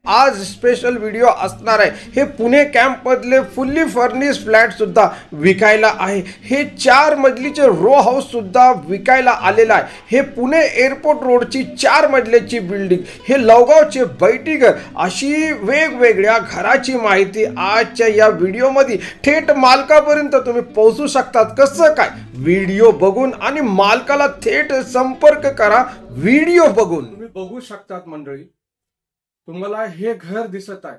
आज special video असणार आहे। हे पुणे कॅम्प मधले फुल्ली फर्निश फ्लॅट सुद्धा विकायला आहे। हे 4 मजलीचे रो हाऊस सुद्धा विकायला आलेला आहे। हे पुणे एअरपोर्ट रोडची 4 मजल्याची बिल्डिंग, हे लवगावचे बैठीघर, अशी वेगवेगळ्या घराची माहिती आजच्या या व्हिडिओमध्ये थेट मालकापर्यंत तुम्ही पोहोचू शकतात। कसं काय? व्हिडिओ बघून आणि मालकाला थेट संपर्क करा व्हिडिओ बघून। तुम्ही बघू शकतात मंडळी, तुम्हाला हे घर दिसत आहे,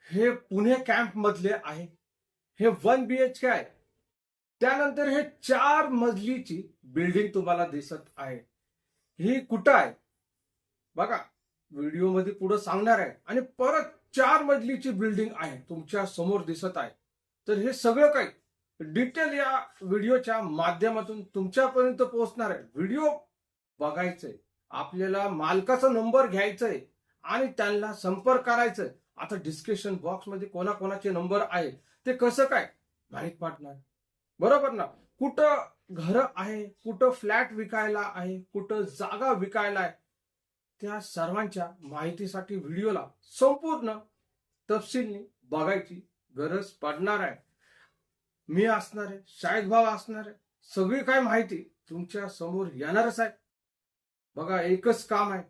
हे पुणे कॅम्प मधले आहे। हे 1 BHK आहे। त्यानंतर हे 4 मजलीची बिल्डिंग तुम्हाला दिसत आहे। ही कुठं आहे बघा, व्हिडिओ मध्ये पुढे सांगणार आहे। आणि परत 4 मजलीची बिल्डिंग आहे तुमच्या समोर दिसत आहे। तर हे सगळं काही डिटेल या व्हिडिओच्या माध्यमातून तुमच्यापर्यंत पोहोचणार आहे। व्हिडिओ बघायचंय, आपल्याला मालकाचा नंबर घ्यायचाय आणि त्यांना संपर्क करायचं। आता डिस्क्रिप्शन बॉक्स मध्ये कोणाकोणाचे नंबर आहे ते कसं काय माहित पडणार, बरोबर ना? कुठं घर आहे, कुठं फ्लॅट विकायला आहे, कुठं जागा विकायला आहे, त्या सर्वांच्या माहितीसाठी व्हिडिओला संपूर्ण तपशीलने बघायची गरज पडणार आहे। मी असणार आहे, शाहिद भाऊ असणार आहे, सगळी काय माहिती तुमच्या समोर येणारच आहे। बघा, एकच काम आहे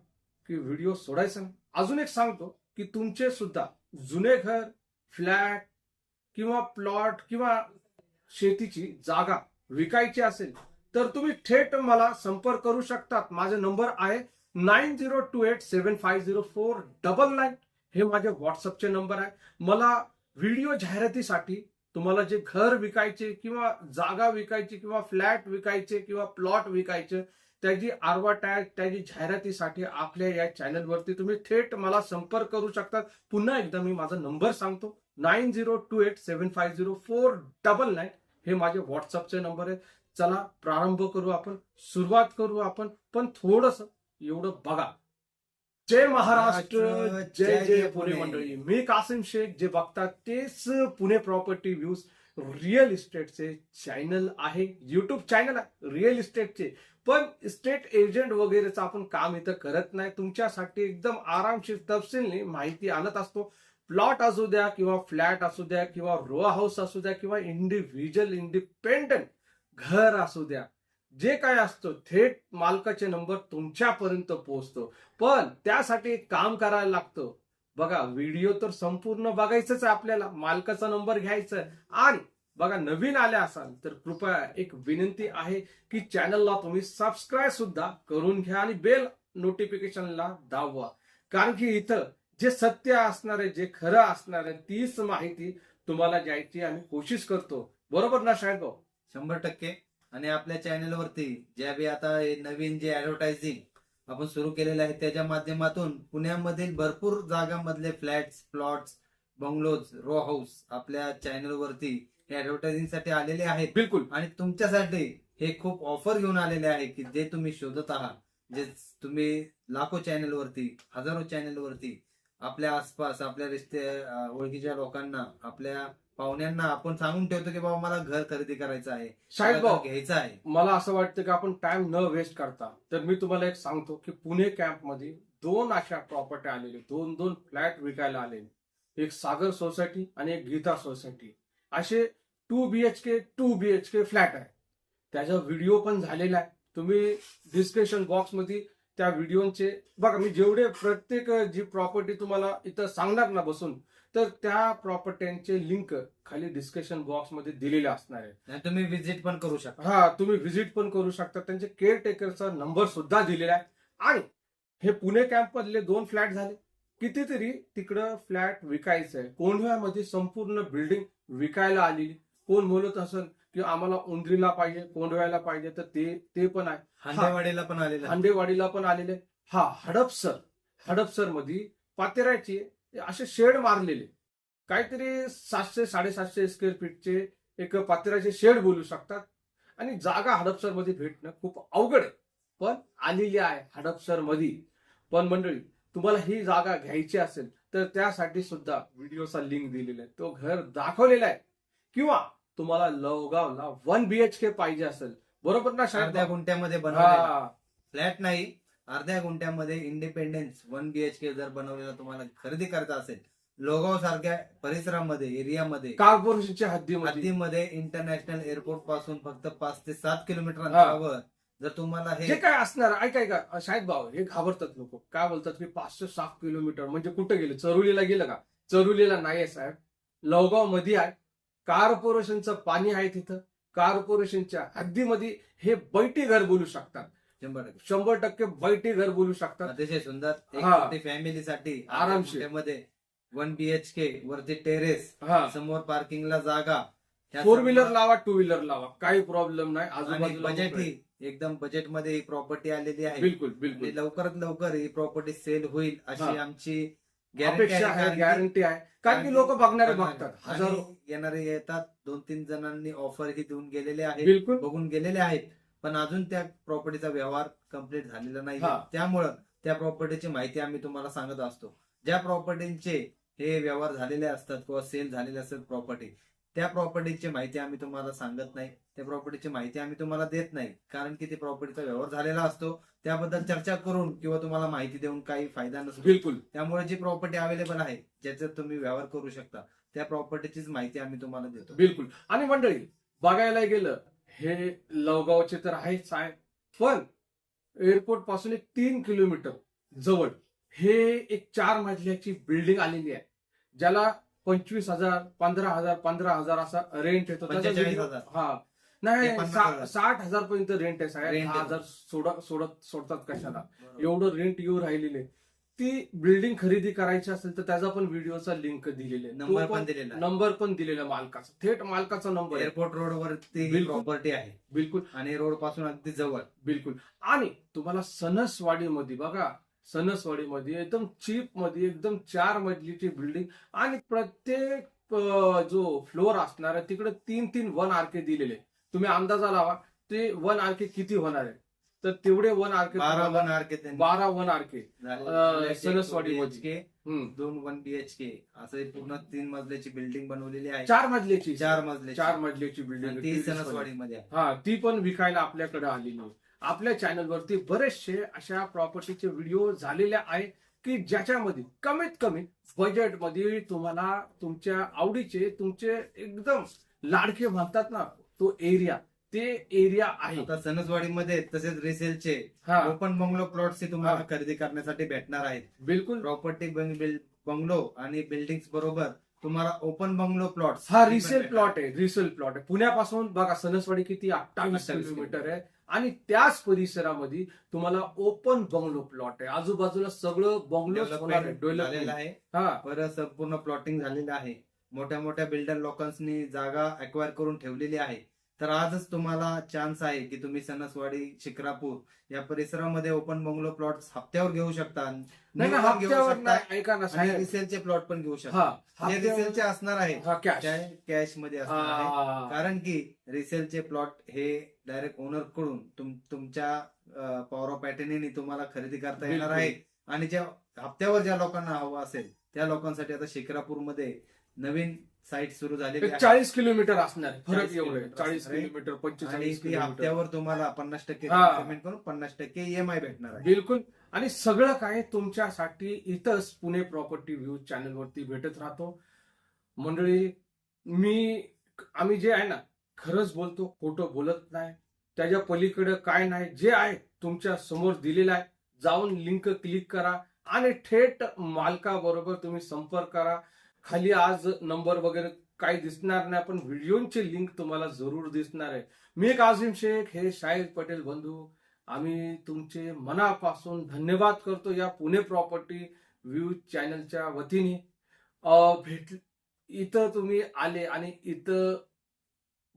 की व्हिडिओ सोडायचा नाही। अजून एक सांगतो की तुमचे सुद्धा जुने घर, फ्लॅट किंवा प्लॉट किंवा शेतीची जागा विकायची असेल तर तुम्ही थेट मला संपर्क करू शकतात। माझा नंबर आहे 9028750499। हे माझे व्हॉट्सअपचे नंबर आहे। मला व्हिडिओ जाहिरातीसाठी तुम्हाला जे घर विकायचे किंवा जागा विकायची किंवा फ्लॅट विकायचे किंवा प्लॉट विकायचे, त्याची ॲडव्हर्टाइज, त्याची जाहिरातीसाठी आपल्या या चॅनलवरती तुम्ही थेट मला संपर्क करू शकतात। पुन्हा एकदा मी माझा नंबर सांगतो, 9028750499। हे माझे व्हॉट्सअपचे नंबर आहे। चला प्रारंभ करू आपण, सुरुवात करू आपण, पण थोडंसं एवढं बघा। जय महाराष्ट्र, जय जय पुणे मंडळी। मी कासिम शेख, जे बघतात तेच पुणे प्रॉपर्टी व्ह्यूज रिअल इस्टेटचे चॅनल आहे, युट्यूब चॅनल आहे रिअल इस्टेटचे। पण इस्टेट एजंट वगैरेचं आपण काम इथं करत नाही, तुमच्यासाठी एकदम आरामशीर तपशीलने माहिती आणत असतो। प्लॉट असू द्या किंवा फ्लॅट असू द्या किंवा रो हाऊस असू द्या किंवा इंडिव्हिज्युअल इंडिपेंडंट घर असू द्या, जे काय असतं थेट मालकाचे नंबर तुमच्यापर्यंत पोहोचतो। पण त्यासाठी एक काम करायला लागतं बघा, व्हिडिओ तर संपूर्ण बघायचंच आहे आपल्याला, मालकाचा नंबर घ्यायचा आहे। आणि बघा, नवीन आले असाल तर कृपया एक विनंती आहे की चॅनलला तुम्ही सबस्क्राईब सुद्धा करून घ्या आणि बेल नोटिफिकेशनला दाबवा। कारण की इथं जे सत्य असणार आहे, जे खरं असणार आहे, तीच माहिती तुम्हाला द्यायची आम्ही कोशिश करतो, बरोबर ना शाहिद भाऊ? 100%। आणि आपल्या चॅनलवरती ज्या बी आता नवीन जे ऍडव्हर्टायझिंग आपण सुरू केलेलं आहे त्याच्या माध्यमातून पुण्यामधील भरपूर जागांमधले flats, plots, bungalows, row house आपल्या चॅनलवरती ऍडव्हर्टायझिंग साठी आलेले आहेत। बिलकुल। आणि तुमच्यासाठी हे खूप ऑफर घेऊन आलेले आहे की जे तुम्ही शोधत आहात, जे तुम्ही लाखो चॅनलवरती, हजारो चॅनलवरती आपल्या आसपास, आपल्या ओळखीच्या लोकांना, आपल्या पाहुण्यांना आपण सांगून ठेवतो की बाबा मला घर खरेदी करायचं आहे, शाहिद मला भाऊ, घर घ्यायचं आहे। मला असं वाटतं की आपण टाइम न वेस्ट करता, तर मी तुम्हाला एक सांगतो की पुणे कॅम्प मध्ये 2 अशा प्रॉपर्टी आलेले, 2 फ्लॅट विकायला आलेले। एक सागर सोसायटी आणि एक गीता सोसायटी, असे 2 BHK 2 BHK फ्लॅट आहे। त्याचा व्हिडिओ पण झालेला आहे, तुम्ही डिस्क्रिप्शन बॉक्स मध्ये त्या व्हिडिओचे बघा। मी जेवढे प्रत्येक जी प्रॉपर्टी तुम्हाला इथं सांगणार ना बसून, तर त्या प्रॉपर्ट्यांचे लिंक खाली डिस्क्रिप्शन बॉक्स मध्ये दिलेले असणार आहे। आणि तुम्ही विजिट पण करू शकता। हा, तुम्ही व्हिजिट पण करू शकता, त्यांचे केअरटेकरचा नंबर सुद्धा दिलेला आहे। आणि हे पुणे कॅम्प मधले 2 फ्लॅट झाले, कितीतरी तिकडं फ्लॅट विकायचं आहे। कोंढव्यामध्ये संपूर्ण बिल्डिंग विकायला आलेली। कोण बोलत असेल की आम्हाला उंदरीला पाहिजे, कोंढव्याला पाहिजे, तर ते पण आहे। हांडेवाडीला पण आलेलं आहे। हांडेवाडीला पण आलेले। हा, हडपसर मध्ये पातेराचे असे शेड मारलेले, काहीतरी 700-750 स्क्वेअर फीटचे एक पातेराचे शेड बोलू शकतात। आणि जागा हडपसर मध्ये भेटणं खूप अवघड आहे, पण आलेली आहे हडपसर मध्ये। पण मंडळी, तुम्हाला ही जागा घ्यायची असेल तर त्यासाठी सुद्धा व्हिडिओचा लिंक दिलेला आहे, तो घर दाखवलेला आहे। किंवा तुम्हाला लवगावला 1 BHK पाहिजे असेल, बरोबर ना शाहिद? अर्ध्या गुंठ्यामध्ये बनवलेला फ्लॅट नाही, अर्ध्या गुंठ्यामध्ये इंडिपेंडेन्स 1 BHK जर बनवलेला तुम्हाला खरेदी करायचा असेल, लोगाव सारख्या परिसरामध्ये, एरियामध्ये, कॉर्पोरेशनच्या हद्दीमध्ये हद्दीमध्ये, इंटरनॅशनल एअरपोर्ट पासून फक्त 5 ते 7 किलोमीटर अंतरावर जर तुम्हाला जे हे काय असणार ऐका शाहिद भाऊ, हे घाबरतात लोक, काय बोलतात की 507 किलोमीटर म्हणजे कुठं गेलं, चरुलीला गेलं का? चरुलीला नाहीये साहेब, लवगाव मध्ये आहे, कॉर्पोरेशनचं पाणी आहे तिथं, कॉर्पोरेशनच्या हद्दीमध्ये हे बैठी घर बोलू शकतात, 100% बैठी घर बोलू शकतात. अतिशय सुंदर एक हा. छोटी फॅमिलीसाठी आरामशीर. मध्ये 1 BHK वरती टेरेस, हा, समोर पार्किंगला जागा, ह्या 4 सर्व- व्हीलर लावा, 2 व्हीलर लावा, काही प्रॉब्लेम नाही. आणि आजूबाजूला बजेट मोकळं आहे. ही एकदम बजेट मध्ये ही प्रॉपर्टी आलेली आहे. बिलकुल बिलकुल आणि लवकरात लवकर ही प्रॉपर्टी सेल होईल अशी हा. आमची गॅरंटी अपेक्षा आहे, आहे. गॅरंटी आहे, कारण की लोक बघणारे बघतात. हजारो आणि येणारे येतात, 2-3 जणांनी ऑफर ही देऊन गेलेले आहेत, बिलकुल बघून गेलेले आहेत, पण अजून त्या प्रॉपर्टीचा व्यवहार कम्प्लीट झालेला नाही. हा. त्यामुळं त्या प्रॉपर्टीची माहिती आम्ही तुम्हाला सांगत असतो. ज्या प्रॉपर्टींचे हे व्यवहार झालेले असतात किंवा सेल झालेले असतात प्रॉपर्टी, त्या प्रॉपर्टीची माहिती आम्ही तुम्हाला सांगत नाही, त्या प्रॉपर्टीची माहिती आम्ही तुम्हाला देत नाही, कारण की ते प्रॉपर्टीचा व्यवहार झालेला असतो. त्याबद्दल चर्चा करून किंवा तुम्हाला माहिती देऊन काही फायदा नसतो. बिलकुल त्यामुळे जी प्रॉपर्टी अवेलेबल आहे, ज्याच्यात तुम्ही व्यवहार करू शकता, त्या प्रॉपर्टीचीच माहिती आम्ही तुम्हाला देतो. बिलकुल. आणि मंडळी बघायला गेलं, हे लवगावचे तर आहेच आहे, पण एअरपोर्ट पासून एक 3 किलोमीटर जवळ हे एक 4 मजल्याची बिल्डिंग आलेली आहे, ज्याला 25,000, 15,000 असा रेंट येतो. त्याचा 45,000. हा नाही, ते 50,000. 60,000 पर्यंत रेंट आहे साहेब. Rent आहे. 10,000 सोडतात कशाला, एवढं रेंट येऊ राहिलेले. ती बिल्डिंग खरेदी करायची असेल तर त्याचा पण व्हिडिओचा लिंक दिलेला आहे, नंबर पण दिलेला आहे. नंबर पण दिलेला मालकाचा, थेट मालकाचा नंबर आहे. एअरपोर्ट रोड वरती बिलकुल. प्रॉपर्टी आहे बिलकुल आणि रोड पासून अगदी जवळ. बिलकुल. आणि तुम्हाला सणसवाडीमध्ये बघा, सणसवाडीमध्ये एकदम चीप मध्ये एकदम 4 मजलीची बिल्डिंग, आणि प्रत्येक जो फ्लोअर असणार आहे तिकडे 3-3 1 RK दिलेले. तुम्ही अंदाजा लावा ते 1 RK किती होणार आहे, तर तेवढे 1 RK 12 1 RK त्यांनी 12 1 RK झाले. सणसवाडीमध्ये. 2 1 BHK असं पूर्ण 3 मजल्याची बिल्डिंग बनवलेली आहे. 4 मजलीची 4 मजल्याची 4 मजलीची आणि बिल्डिंग ती सणसवाडीमध्ये आहे. हा, ती पण विकायला आपल्याकडे आलेली आहे. आपल्या चॅनलवरती बरेचसे अशा प्रॉपर्टीचे व्हिडिओ झालेले आहे की ज्याच्यामध्ये कमीत कमी बजेटमध्ये तुम्हाला तुमच्या आवडीचे, तुमचे एकदम लाडके म्हणतात ना, तो एरिया, ते एरिया आहे. आता सणसवाडीमध्ये तसेच रिसेलचे हा ओपन बंगलो प्लॉट्स तुम्हाला हा. खरेदी करण्यासाठी भेटणार आहेत. बिलकुल. प्रॉपर्टी बंगलो आणि बिल्डिंग बरोबर तुम्हाला ओपन बंगलो प्लॉट्स हा रिसेल प्लॉट आहे, रिसेल प्लॉट आहे. पुण्यापासून बघा सणसवाडी किती 28 28 किलोमीटर आहे, आणि त्याच परिसरामध्ये तुम्हाला ओपन बंगलो प्लॉट आहे. आजूबाजूला सगळं बंगलो होणार आहे, झालेलं डेव्हलपमेंट. आहे. हा परत संपूर्ण प्लॉटिंग झालेलं आहे. मोठ्या मोठ्या बिल्डर लोकांनी जागा अक्वायर करून ठेवलेली आहे. तर आजच तुम्हाला चान्स आहे की तुम्ही सणसवाडी, शिक्रापूर या परिसरामध्ये ओपन बंगलो प्लॉट हप्त्यावर घेऊ शकता, नाही new ना, पण घेऊ हप्त्यावर शकता नाही, ऐका ना आणि साहेब. रिसेलचे प्लॉट पण घेऊ शकता. हा जे रिसेलचे असणार आहे हा कॅश. कॅश मध्ये असणार आहे, कारण की रिसेलचे प्लॉट हे डायरेक्ट ओनर कडून तुमच्या पॉवर ऑफ पॅटर्नने तुम्हाला खरेदी करता येणार बिलकुल. आहे. आणि ज्या हप्त्यावर ज्या लोकांना हवं असेल त्या लोकांसाठी आता शिक्रापूरमध्ये नवीन साईट सुरू झालेली आहे 40 किलोमीटर असणार आहे. फरक 40 एवढे किलोमीटर 40 असणार आहे. किलोमीटर, आणि 45 ती किलोमीटर. हप्त्यावर तुम्हाला 50% हा. पेमेंट करून 50% EMI भेटणार आहे. बिलकुल. आणि सगळं काय तुमच्यासाठी इथंच पुणे प्रॉपर्टी व्ह्यूज चॅनलवरती भेटत राहतो. मंडळी, आम्ही जे आहे ना, खरंच बोलतो, खोटं बोलत नाही. त्याच्या पलीकडे काय नाही, जे आहे तुमच्या समोर दिलेलं आहे. जाऊन लिंक क्लिक करा आणि थेट मालकाबरोबर तुम्ही संपर्क करा. खाली आज नंबर वगैरे काही दिसणार नाही, पण व्हिडिओची लिंक तुम्हाला जरूर दिसणार आहे. मी काझिम शेख, हे शाहिद पटेल बंधू, आम्ही तुमचे मनापासून धन्यवाद करतो या पुणे प्रॉपर्टी व्ह्यू चॅनलच्या वतीने. इथं तुम्ही आले आणि इथं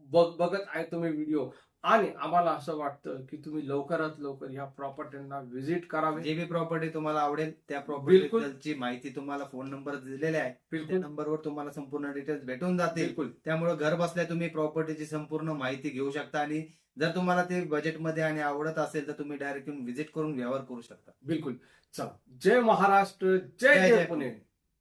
बघत आहे तुम्ही व्हिडिओ, आणि आम्हाला असं वाटतं की तुम्ही लवकरात लवकर या प्रॉपर्टींना व्हिजिट करावे. जे बी प्रॉपर्टी तुम्हाला आवडेल त्या बिलकुल. प्रॉपर्टीची माहिती तुम्हाला फोन नंबर दिलेले आहे, त्या बिलकुल नंबरवर तुम्हाला संपूर्ण डिटेल्स भेटून जातील. बिलकुल त्यामुळे घर बसल्या तुम्ही प्रॉपर्टीची संपूर्ण माहिती घेऊ शकता, आणि जर तुम्हाला ते बजेटमध्ये आणि आवडत असेल तर तुम्ही डायरेक्ट येऊन व्हिजिट करून व्यवहार करू शकता. बिलकुल. चला, जय महाराष्ट्र, जय जय जय जय पुणे.